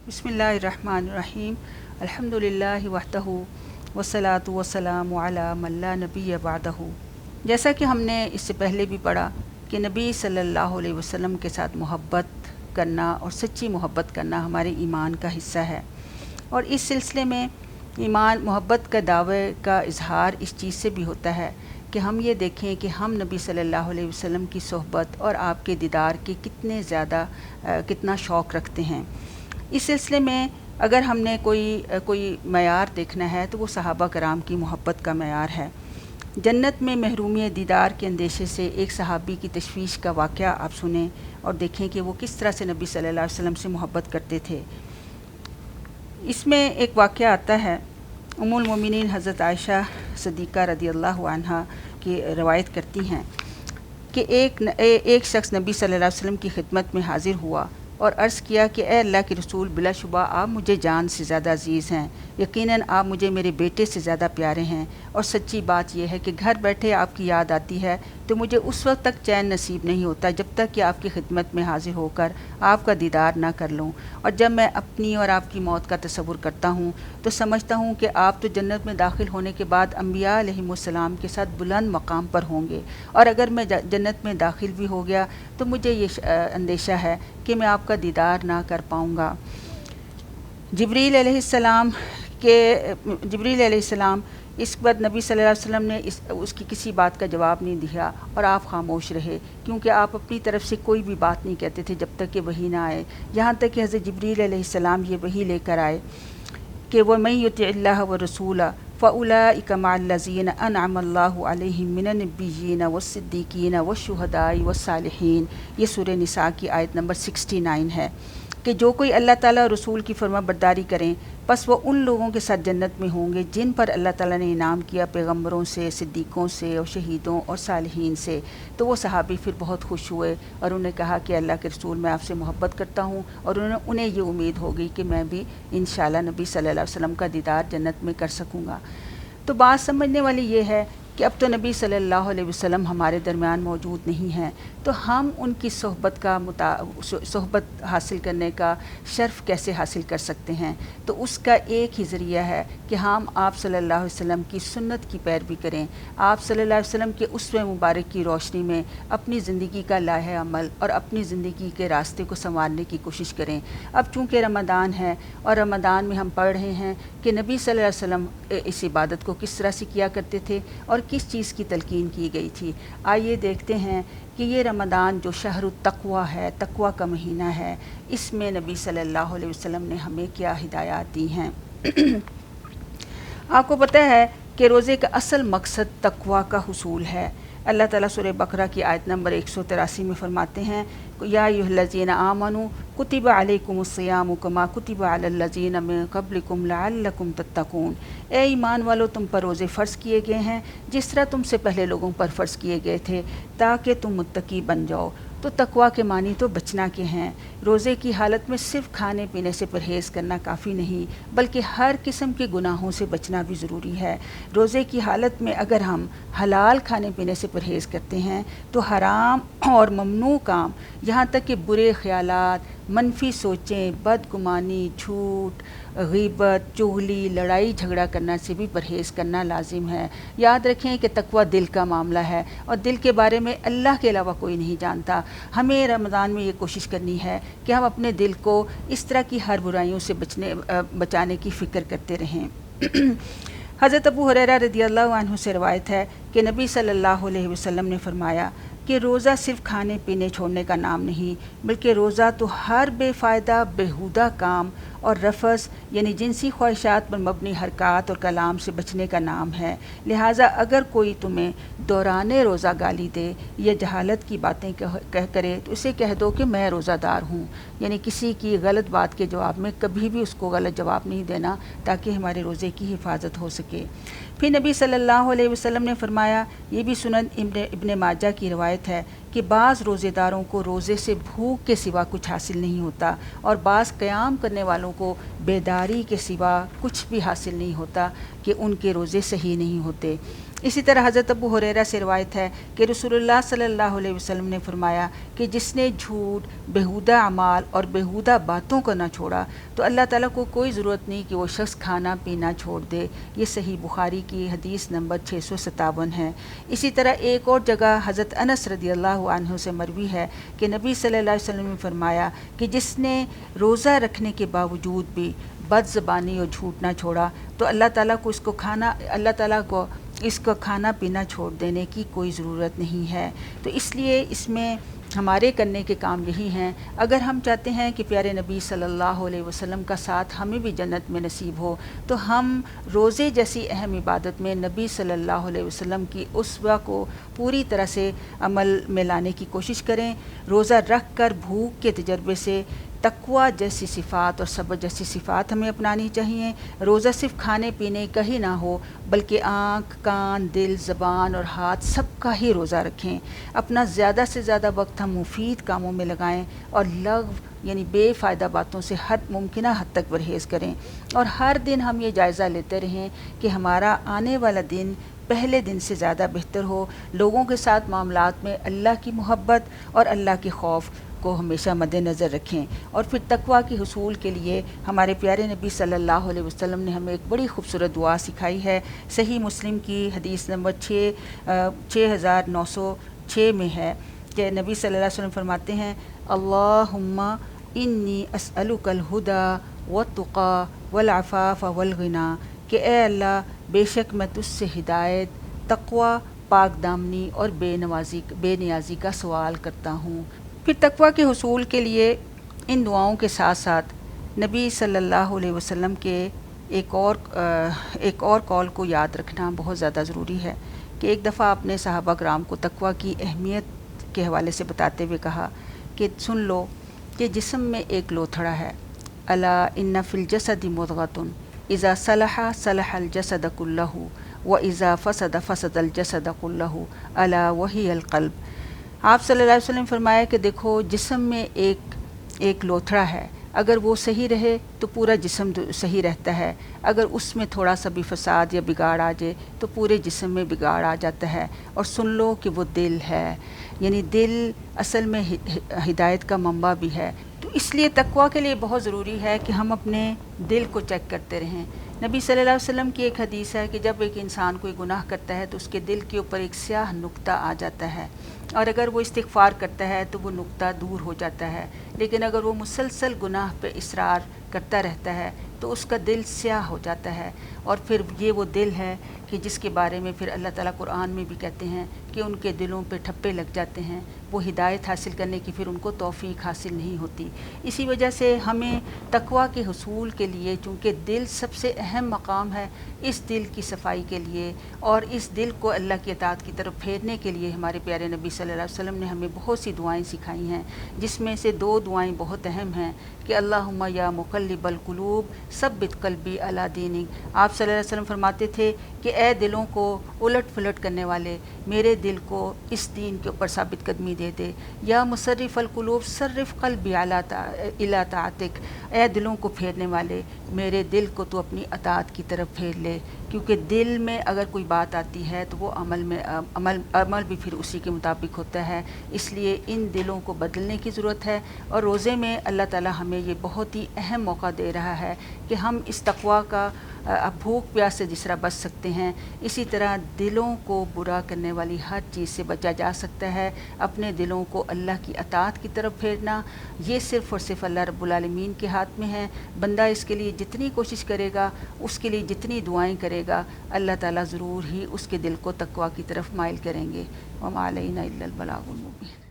बिस्मिल्लाहिर्रहमानिर्रहीम अल्हम्दुलिल्लाहि वहदहु वस्सलातु वस्सलामु अला मन ला नबिय्य बअदहु। जैसा कि हमने इससे पहले भी पढ़ा कि नबी सल्लल्लाहु अलैहि वसल्लम के साथ मोहब्बत करना और सच्ची मोहब्बत करना हमारे ईमान का हिस्सा है। और इस सिलसिले में ईमान मोहब्बत का दावे का इजहार इस चीज़ से भी होता है कि हम ये देखें कि हम नबी सल्लल्लाहु अलैहि वसल्लम की सोहबत और आपके दीदार के कितना शौक़ रखते हैं। इस सिलसिले में अगर हमने कोई मयार देखना है तो वो सहाबा कराम की मोहब्बत का मयार है। जन्नत में महरूमी दीदार के अंदेशे से एक सहाबी की तशवीश का वाक़या आप सुने और देखें कि वो किस तरह से नबी सल्लल्लाहु अलैहि वसल्लम से मोहब्बत करते थे। इसमें एक वाक़या आता है, उम्मुल मोमिनीन हज़रत आयशा सिद्दीक़ा रदियल्लाहु अन्हा की रवायत करती हैं कि एक शख्स नबी सल्लल्लाहु अलैहि वसल्लम की खिदमत में हाज़िर हुआ और अर्ज़ किया कि ए अल्लाह के रसूल, बिलाशुबा आप मुझे जान से ज़्यादा अज़ीज़ हैं, यकीनन आप मुझे मेरे बेटे से ज़्यादा प्यारे हैं। और सच्ची बात यह है कि घर बैठे आपकी याद आती है तो मुझे उस वक्त तक चैन नसीब नहीं होता जब तक कि आपकी खिदमत में हाज़िर होकर आपका दीदार ना कर लूँ। और जब मैं अपनी और आपकी मौत का तसव्वुर करता हूँ तो समझता हूँ कि आप तो जन्नत में दाखिल होने के बाद अम्बिया अलैहिमुस्सलाम के साथ बुलंद मकाम पर होंगे, और अगर मैं जन्नत में दाखिल भी हो गया तो मुझे ये अंदेशा है कि मैं आपका दीदार ना कर पाऊँगा। जिब्रील अलैहिस्सलाम इस बाद नबी सल्लल्लाहु अलैहि वसल्लम ने उसकी किसी बात का जवाब नहीं दिया और आप खामोश रहे, क्योंकि आप अपनी तरफ से कोई भी बात नहीं कहते थे जब तक कि वही ना आए। यहाँ तक कि हज़रत जिब्रील अलैहिस्सलाम ये वही लेकर आए कि वमन युतिइल्लाह व रसूला फ़उलाइका मअल्लज़ीना अनअमल्लाहु अलैहिम मिनन नबिय्यीन वस्सिद्दीक़ीन वश्शुहदाई वस्सालिहीन। ये सूरह निसा की आयत नंबर 69 है कि जो कोई अल्लाह ताला और रसूल की फरमाबरदारी करें बस वो उन लोगों के साथ जन्नत में होंगे जिन पर अल्लाह ताला ने इनाम किया, पैगम्बरों से, सिद्दीक़ों से और शहीदों और सालिहीन से। तो वो सहाबी फिर बहुत खुश हुए और उन्हें कहा कि अल्लाह के रसूल, मैं आपसे मोहब्बत करता हूँ। और उन्हें ये उम्मीद हो गई कि मैं भी इंशाअल्लाह नबी सल्लल्लाहु अलैहि वसल्लम का दीदार जन्नत में कर सकूँगा। तो बात समझने वाली ये है कि अब तो नबी सल्लल्लाहु अलैहि वसल्लम हमारे दरमियान मौजूद नहीं हैं, तो हम उनकी सोहबत हासिल करने का शर्फ़ कैसे हासिल कर सकते हैं। तो उसका एक ही ज़रिया है कि हम आप सल्लल्लाहु अलैहि वसल्लम की सुन्नत की पैरवी करें, आप सल्लल्लाहु अलैहि वसल्लम के उसवे मुबारक की रोशनी में अपनी ज़िंदगी का लाहे अमल और अपनी ज़िंदगी के रास्ते को संवारने की कोशिश करें। अब चूँकि रमज़ान है और रमज़ान में हम पढ़ रहे हैं कि नबी सल्लल्लाहु अलैहि वसल्लम इस इबादत को किस तरह से किया करते थे और किस चीज़ की तलकीन की गई थी। आइए देखते हैं कि ये रमज़ान जो शहरुत तक़वा है, तक़वा का महीना है, इसमें नबी सल्लल्लाहु अलैहि वसल्लम ने हमें क्या हिदायत दी हैं। आपको पता है कि रोज़े का असल मकसद तक़वा का हुसूल है। अल्लाह ताला सूरह बकरा की आयत नंबर 183 में फरमाते हैं, या अय्युहल्लज़ीना आमनू कुतिबा अलैकुमुस्सियामु कमा कुतिबा अलल्लज़ीना मिन क़ब्लिकुम लअल्लकुम तत्तक़ून। ए ईमान वालो, तुम पर रोज़े फ़र्ज़ किए गए हैं जिस तरह तुमसे पहले लोगों पर फ़र्ज़ किए गए थे, ताकि तुम मुत्तकी बन जाओ। तो तक़वा के मानी तो बचना के हैं। रोज़े की हालत में सिर्फ़ खाने पीने से परहेज़ करना काफ़ी नहीं, बल्कि हर किस्म के गुनाहों से बचना भी ज़रूरी है। रोज़े की हालत में अगर हम हलाल खाने पीने से परहेज़ करते हैं तो हराम और ममनू काम, यहाँ तक कि बुरे ख़यालात, मनफी सोचें, बदगुमानी, झूठ, ग़ीबत, चुगली, लड़ाई झगड़ा करना से भी परहेज़ करना लाजिम है। याद रखें कि तक़वा दिल का मामला है और दिल के बारे में अल्लाह के अलावा कोई नहीं जानता। हमें रमज़ान में ये कोशिश करनी है कि हम अपने दिल को इस तरह की हर बुराइयों से बचाने की फ़िक्र करते रहें। हज़रत अबू हुरैरा रदियल्लाहु अन्हु से रवायत है कि नबी सल्लल्लाहु अलैहि वसल्लम ने फरमाया कि रोज़ा सिर्फ़ खाने पीने छोड़ने का नाम नहीं, बल्कि रोज़ा तो हर बेफ़ायदा बेहुदा काम और रफ़स यानी जिनसी ख्वाहिशात पर मबनी हरकत और कलाम से बचने का नाम है। लिहाजा अगर कोई तुम्हें दौराने रोज़ा गाली दे या जहालत की बातें कह करे तो उसे कह दो कि मैं रोज़ादार हूँ। यानी किसी की गलत बात के जवाब में कभी भी उसको गलत जवाब नहीं देना, ताकि हमारे रोज़े की हिफाजत हो सके। फिर नबी सल्लल्लाहु अलैहि वसल्लम ने फरमाया, ये भी सुनन इब्ने माजा की रवायत है कि बाज़ रोज़ेदारों को रोज़े से भूख के सिवा कुछ हासिल नहीं होता और बाज़ क़याम करने वालों को बेदारी के सिवा कुछ भी हासिल नहीं होता कि उनके रोज़े सही नहीं होते। اسی طرح حضرت ابو ہریرہ سے روایت ہے کہ رسول اللہ صلی اللہ علیہ وسلم نے فرمایا کہ جس نے جھوٹ، بیہودہ اعمال اور بیہودہ باتوں کو نہ چھوڑا تو اللہ تعالیٰ کو کوئی ضرورت نہیں کہ وہ شخص کھانا پینا چھوڑ دے۔ یہ صحیح بخاری کی حدیث نمبر 657 ہے۔ اسی طرح ایک اور جگہ حضرت انس رضی اللہ عنہ سے مروی ہے کہ نبی صلی اللہ علیہ وسلم نے فرمایا کہ جس نے روزہ رکھنے کے باوجود بھی بد زبانی اور جھوٹ نہ چھوڑا تو اللہ تعالیٰ کو اس کو کھانا پینا چھوڑ دینے کی کوئی ضرورت نہیں ہے۔ تو اس لیے اس میں ہمارے کرنے کے کام یہی ہیں۔ اگر ہم چاہتے ہیں کہ پیارے نبی صلی اللہ علیہ وسلم کا ساتھ ہمیں بھی جنت میں نصیب ہو تو ہم روزے جیسی اہم عبادت میں نبی صلی اللہ علیہ وسلم کی اسوہ کو پوری طرح سے عمل میں لانے کی کوشش کریں۔ روزہ رکھ کر بھوک کے تجربے سے تقویٰ جیسی صفات اور صبر جیسی صفات ہمیں اپنانی چاہیے۔ روزہ صرف کھانے پینے کا ہی نہ ہو بلکہ آنکھ، کان، دل، زبان اور ہاتھ سب کا ہی روزہ رکھیں۔ اپنا زیادہ سے زیادہ وقت ہم مفید کاموں میں لگائیں اور لغو یعنی بے فائدہ باتوں سے ہر ممکنہ حد تک پرہیز کریں، اور ہر دن ہم یہ جائزہ لیتے رہیں کہ ہمارا آنے والا دن پہلے دن سے زیادہ بہتر ہو۔ لوگوں کے ساتھ معاملات میں اللہ کی محبت اور اللہ کے خوف کو ہمیشہ مد نظر رکھیں۔ اور پھر تقویٰ کے حصول کے لیے ہمارے پیارے نبی صلی اللہ علیہ وسلم نے ہمیں ایک بڑی خوبصورت دعا سکھائی ہے۔ صحیح مسلم کی حدیث نمبر 6906 میں ہے کہ نبی صلی اللہ علیہ وسلم فرماتے ہیں اللہم انی اسألک الہدی والتقی والعفاف والغنی، کہ اے اللہ بے شک میں تجھ سے ہدایت، تقوی، پاک دامنی اور بے نیازی کا سوال کرتا ہوں۔ پھر تقویٰ کے حصول کے لیے ان دعاؤں کے ساتھ ساتھ نبی صلی اللہ علیہ وسلم کے ایک اور قول کو یاد رکھنا بہت زیادہ ضروری ہے کہ ایک دفعہ اپنے صحابہ کرام کو تقویٰ کی اہمیت کے حوالے سے بتاتے ہوئے کہا کہ سن لو کہ جسم میں ایک لوتھڑا ہے، الا ان فی الجسد مضغۃ اذا صلح صلح الجسد کلہ واذا فسد فسد الجسد کلہ الا وہی القلب۔ آپ صلی اللہ علیہ وسلم فرمایا کہ دیکھو جسم میں ایک لوتھڑا ہے، اگر وہ صحیح رہے تو پورا جسم صحیح رہتا ہے، اگر اس میں تھوڑا سا بھی فساد یا بگاڑ آ جائے تو پورے جسم میں بگاڑ آ جاتا ہے۔ اور سن لو کہ وہ دل ہے، یعنی دل اصل میں ہدایت کا منبع بھی ہے۔ تو اس لیے تقویٰ کے لیے بہت ضروری ہے کہ ہم اپنے دل کو چیک کرتے رہیں۔ نبی صلی اللہ علیہ وسلم کی ایک حدیث ہے کہ جب ایک انسان کوئی گناہ کرتا ہے تو اس کے دل کے اوپر ایک سیاہ نقطہ آ جاتا ہے، اور اگر وہ استغفار کرتا ہے تو وہ نقطہ دور ہو جاتا ہے، لیکن اگر وہ مسلسل گناہ پہ اصرار کرتا رہتا ہے تو اس کا دل سیاہ ہو جاتا ہے۔ اور پھر یہ وہ دل ہے کہ جس کے بارے میں پھر اللہ تعالیٰ قرآن میں بھی کہتے ہیں کہ ان کے دلوں پہ ٹھپے لگ جاتے ہیں، وہ ہدایت حاصل کرنے کی پھر ان کو توفیق حاصل نہیں ہوتی۔ اسی وجہ سے ہمیں تقویٰ کے حصول کے لیے، چونکہ دل سب سے اہم مقام ہے، اس دل کی صفائی کے لیے اور اس دل کو اللہ کی اطاعت کی طرف پھیرنے کے لیے ہمارے پیارے نبی صلی اللہ علیہ وسلم نے ہمیں بہت سی دعائیں سکھائی ہیں، جس میں سے 2 دعائیں بہت اہم ہیں کہ اللہم یا مقلب القلوب ثبت قلبی علی دینک۔ آپ صلی اللہ علیہ وسلم فرماتے تھے کہ اے دلوں کو الٹ پھلٹ کرنے والے، میرے دل کو اس دین کے اوپر ثابت قدمی دے دے۔ یا مصرف القلوب صرف قلبی الی طاعتک، اے دلوں کو پھیرنے والے، میرے دل کو تو اپنی اطاعت کی طرف پھیر لے، کیونکہ دل میں اگر کوئی بات آتی ہے تو وہ عمل بھی پھر اسی کے مطابق ہوتا ہے۔ اس لیے ان دلوں کو بدلنے کی ضرورت ہے، اور روزے میں اللہ تعالیٰ ہمیں یہ بہت ہی اہم موقع دے رہا ہے کہ ہم اس تقویٰ کا بھوک پیاس سے جس طرح بچ سکتے ہیں، اسی طرح دلوں کو برا کرنے والی ہر چیز سے بچا جا سکتا ہے۔ اپنے دلوں کو اللہ کی اطاعت کی طرف پھیرنا یہ صرف اور صرف اللہ رب العالمین کے ہاتھ میں ہے۔ بندہ اس کے لیے جتنی کوشش کرے گا، اس کے لیے جتنی دعائیں کرے گا، اللہ تعالیٰ ضرور ہی اس کے دل کو تقویٰ کی طرف مائل کریں گے۔ وما علینا الا البلاغ المبین۔